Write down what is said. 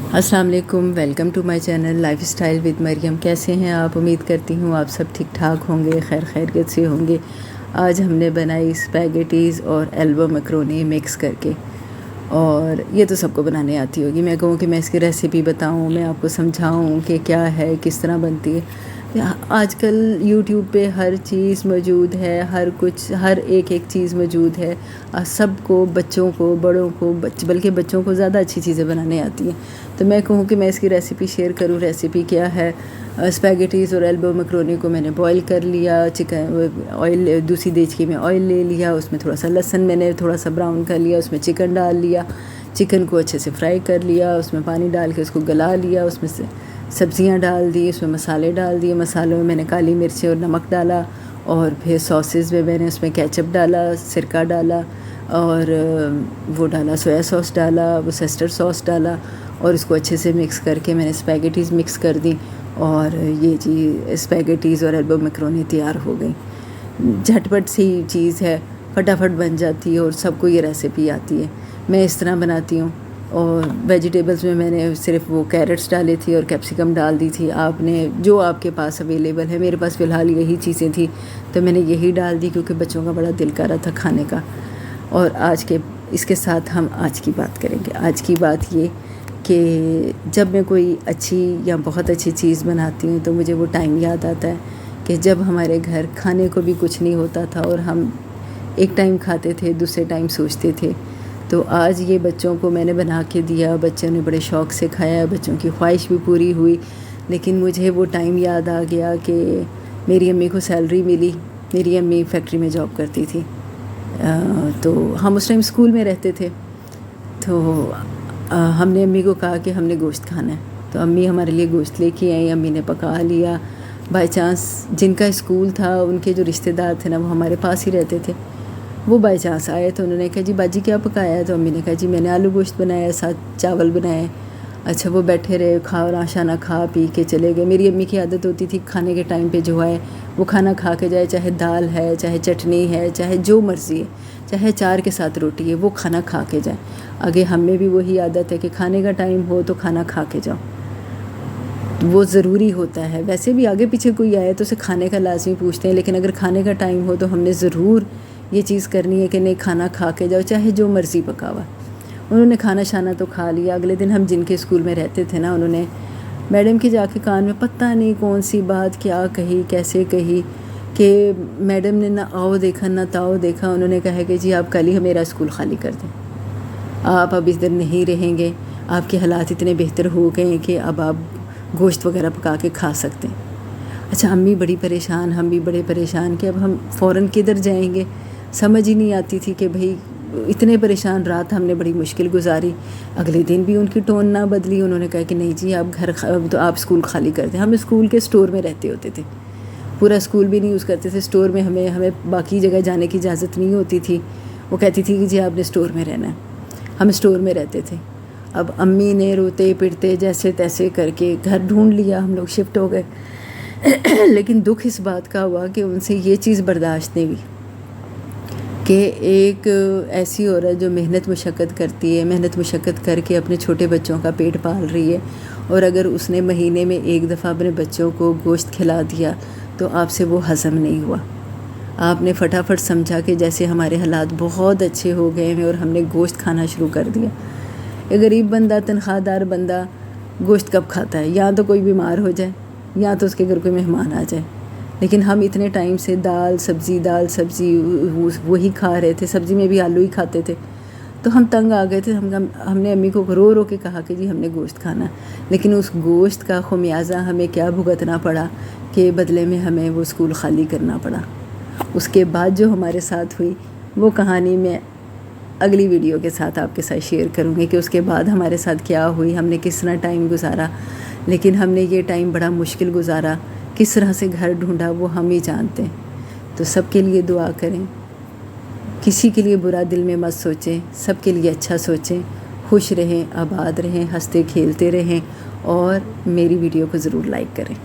अस्सलाम वालेकुम, welcome to my channel life style with Maryam. कैसे हैं आप? उम्मीद करती हूँ आप सब ठीक ठाक होंगे, खैरियत से होंगे। आज हमने बनाई स्पैगेटीज़ और एल्बो मैक्रोनी मिक्स करके, और ये तो सबको बनाने आती होगी। मैं कहूँ कि मैं इसकी रेसिपी बताऊँ, मैं आपको समझाऊँ कि क्या है, किस तरह बनती है। आजकल यूट्यूब पे हर चीज़ मौजूद है, हर एक चीज़ मौजूद है। सबको, बच्चों को, बड़ों को, बल्कि बच्चों को ज़्यादा अच्छी चीज़ें बनाने आती हैं। तो मैं कहूँ कि मैं इसकी रेसिपी शेयर करूँ। रेसिपी क्या है? स्पैगेटीज़ और एल्बो मैक्रोनी को मैंने बॉईल कर लिया। चिकन ऑयल, दूसरी देचकी में ऑयल ले लिया, उसमें थोड़ा सा लहसुन मैंने थोड़ा सा ब्राउन कर लिया, उसमें चिकन डाल लिया, चिकन को अच्छे से फ्राई कर लिया, उसमें पानी डाल के उसको गला लिया, उसमें से सब्ज़ियाँ डाल दी, उसमें मसाले डाल दिए। मसालों में मैंने काली मिर्ची और नमक डाला, और फिर सॉसेस में मैंने उसमें केचप डाला, सिरका डाला, और वो डाला सोया सॉस डाला, वोसेस्टर सॉस डाला, और इसको अच्छे से मिक्स करके मैंने स्पैगेटीज़ मिक्स कर दी, और ये जी स्पैगेटीज़ और एल्बो मैक्रोनी तैयार हो गई। झटपट सी चीज़ है, फटाफट बन जाती है, और सबको ये रेसिपी आती है। मैं इस तरह बनाती हूँ। और वेजिटेबल्स में मैंने सिर्फ वो कैरेट्स डाली थी और कैप्सिकम डाल दी थी। आपने जो आपके पास अवेलेबल है, मेरे पास फ़िलहाल यही चीज़ें थी तो मैंने यही डाल दी, क्योंकि बच्चों का बड़ा दिल कर रहा था खाने का। और इसके साथ हम आज की बात करेंगे। आज की बात ये कि जब मैं कोई अच्छी या बहुत अच्छी चीज़ बनाती हूँ तो मुझे वो टाइम याद आता है कि जब हमारे घर खाने को भी कुछ नहीं होता था, और हम एक टाइम खाते थे, दूसरे टाइम सोचते थे। तो आज ये बच्चों को मैंने बना के दिया, बच्चों ने बड़े शौक़ से खाया, बच्चों की ख्वाहिश भी पूरी हुई। लेकिन मुझे वो टाइम याद आ गया कि मेरी अम्मी को सैलरी मिली। मेरी अम्मी फैक्ट्री में जॉब करती थी, तो हम उस टाइम स्कूल में रहते थे। तो हमने अम्मी को कहा कि हमने गोश्त खाना है, तो अम्मी हमारे लिए गोश्त लेके आई। अम्मी ने पका लिया। बाई चांस जिनका स्कूल था, उनके जो रिश्तेदार थे ना, वो हमारे पास ही रहते थे। वो बाई चांस आए तो उन्होंने कहा जी बाजी क्या पकाया है? तो अम्मी ने कहा जी मैंने आलू गोश्त बनाया, साथ चावल बनाए। अच्छा, वो बैठे रहे, नाशा खा पी के चले गए। मेरी अम्मी की आदत होती थी खाने के टाइम पे जो है वो खाना खा के जाए, चाहे दाल है, चाहे चटनी है, चाहे जो मर्ज़ी है, चाहे चार के साथ रोटी है, वो खाना खा के जाए। आगे हमें भी वही आदत है कि खाने का टाइम हो तो खाना खा के जाओ, वो ज़रूरी होता है। वैसे भी आगे पीछे कोई आए तो उसे खाने का लाजमी पूछते हैं, लेकिन अगर खाने का टाइम हो तो हमने ज़रूर ये चीज़ करनी है कि नहीं, खाना खा के जाओ, चाहे जो मर्ज़ी पका हुआ। उन्होंने खाना शाना तो खा लिया। अगले दिन हम जिनके स्कूल में रहते थे ना, उन्होंने मैडम के जाके कान में पता नहीं कौन सी बात क्या कही, कैसे कही, कि मैडम ने ना आओ देखा ना ताओ देखा। उन्होंने कहा कि जी आप कल ही मेरा स्कूल ख़ाली कर दें, आप अब इस दिन नहीं रहेंगे, आपके हालात इतने बेहतर हो गए हैं कि अब आप गोश्त वगैरह पका के खा सकते हैं। अच्छा, अम्मी बड़ी परेशान, हम भी बड़े परेशान कि अब हम फ़ौरन किधर जाएंगे। समझ ही नहीं आती थी कि भाई इतने परेशान। रात हमने बड़ी मुश्किल गुजारी। अगले दिन भी उनकी टोन ना बदली। उन्होंने कहा कि नहीं जी आप तो आप स्कूल खाली कर दें। हम स्कूल के स्टोर में रहते होते थे, पूरा स्कूल भी नहीं यूज़ करते थे। स्टोर में हमें बाकी जगह जाने की इजाज़त नहीं होती थी। वो कहती थी कि जी आपने स्टोर में रहना है। हम स्टोर में रहते थे। अब अम्मी ने रोते पिटते जैसे तैसे करके घर ढूंढ लिया, हम लोग शिफ्ट हो गए। लेकिन दुख इस बात का हुआ कि उनसे ये चीज़ बर्दाश्त नहीं हुई कि एक ऐसी औरत जो मेहनत मुशक्क़त करती है, मेहनत मुशक्क़त करके अपने छोटे बच्चों का पेट पाल रही है, और अगर उसने महीने में एक दफ़ा अपने बच्चों को गोश्त खिला दिया तो आपसे वो हज़म नहीं हुआ। आपने फटाफट समझा कि जैसे हमारे हालात बहुत अच्छे हो गए हैं और हमने गोश्त खाना शुरू कर दिया। एक गरीब बंदा, तनख्वाहदार बंदा गोश्त कब खाता है? या तो कोई बीमार हो जाए, या तो उसके घर कोई मेहमान आ जाए। लेकिन हम इतने टाइम से दाल सब्ज़ी वही खा रहे थे। सब्ज़ी में भी आलू ही खाते थे। तो हम तंग आ गए थे। हमने अम्मी को रो रो के कहा कि जी हमने गोश्त खाना है। लेकिन उस गोश्त का ख़मियाज़ा हमें क्या भुगतना पड़ा कि बदले में हमें वो स्कूल ख़ाली करना पड़ा। उसके बाद जो हमारे साथ हुई वो कहानी मैं अगली वीडियो के साथ आपके साथ शेयर करूँगी कि उसके बाद हमारे साथ क्या हुई, हमने किस तरह टाइम गुजारा। लेकिन हमने ये टाइम बड़ा मुश्किल गुजारा, किस तरह से घर ढूंढा वो हम ही जानते हैं। तो सबके लिए दुआ करें, किसी के लिए बुरा दिल में मत सोचें, सबके लिए अच्छा सोचें, खुश रहें, आबाद रहें, हंसते खेलते रहें, और मेरी वीडियो को ज़रूर लाइक करें।